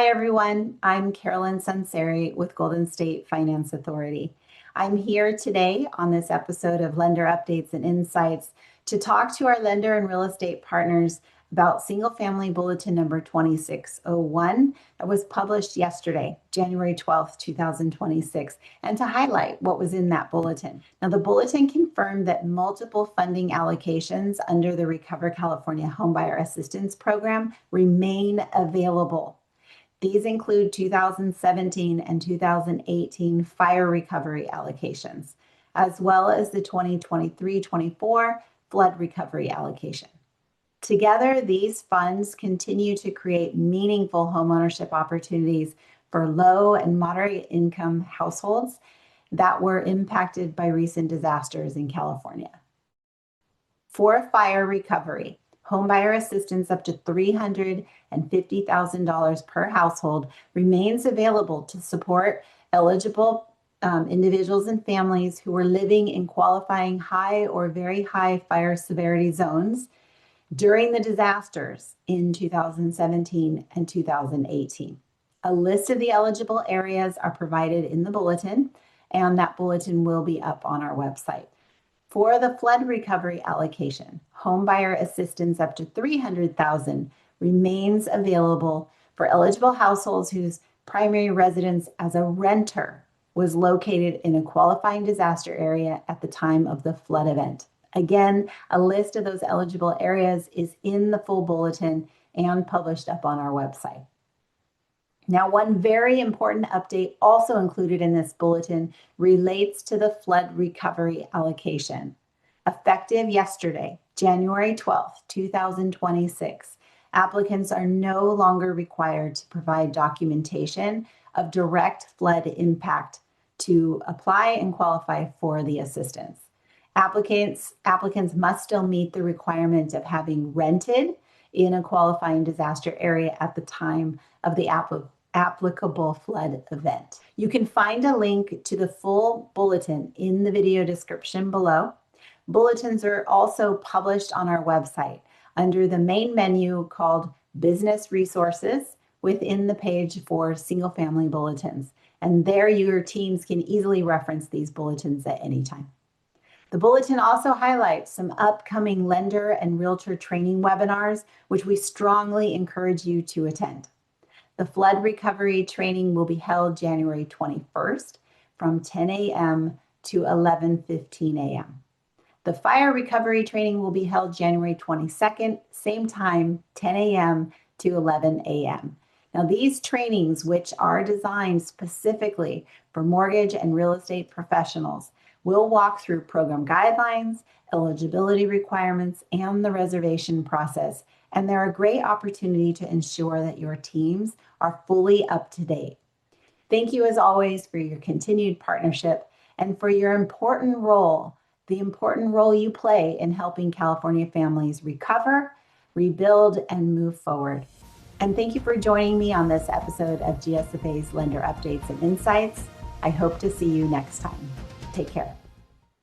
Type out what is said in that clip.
Hi, everyone. I'm Carolyn Sunseri with Golden State Finance Authority. I'm here today on this episode of Lender Updates and Insights to talk to our lender and real estate partners about Single-Family Bulletin number 2601 that was published yesterday, January 12th, 2026, and to highlight what was in that bulletin. Now, the bulletin confirmed that multiple funding allocations under the Recover California Homebuyer Assistance Program remain available. These include 2017 and 2018 fire recovery allocations, as well as the 2023-24 flood recovery allocation. Together, these funds continue to create meaningful homeownership opportunities for low and moderate income households that were impacted by recent disasters in California. For fire recovery, homebuyer assistance up to $350,000 per household remains available to support eligible individuals and families who are living in qualifying high or very high fire severity zones during the disasters in 2017 and 2018. A list of the eligible areas are provided in the bulletin, and that bulletin will be up on our website. For the flood recovery allocation, homebuyer assistance up to $300,000 remains available for eligible households whose primary residence as a renter was located in a qualifying disaster area at the time of the flood event. Again, a list of those eligible areas is in the full bulletin and published up on our website. Now, one very important update also included in this bulletin relates to the flood recovery allocation. Effective yesterday, January 12th, 2026, applicants are no longer required to provide documentation of direct flood impact to apply and qualify for the assistance. Applicants must still meet the requirement of having rented in a qualifying disaster area at the time of the applicable flood event. You can find a link to the full bulletin in the video description below. Bulletins are also published on our website under the main menu called Business Resources within the page for single-family bulletins. And there your teams can easily reference these bulletins at any time. The bulletin also highlights some upcoming lender and realtor training webinars, which we strongly encourage you to attend. The flood recovery training will be held January 21st from 10 a.m. to 11:15 a.m. The fire recovery training will be held January 22nd, same time, 10 a.m. to 11 a.m. Now, these trainings, which are designed specifically for mortgage and real estate professionals, will walk through program guidelines, eligibility requirements, and the reservation process. And they're a great opportunity to ensure that your teams are fully up to date. Thank you, as always, for your continued partnership and for your important role, the important role you play in helping California families recover, rebuild, and move forward. And thank you for joining me on this episode of GSFA's Lender Updates and Insights. I hope to see you next time. Take care.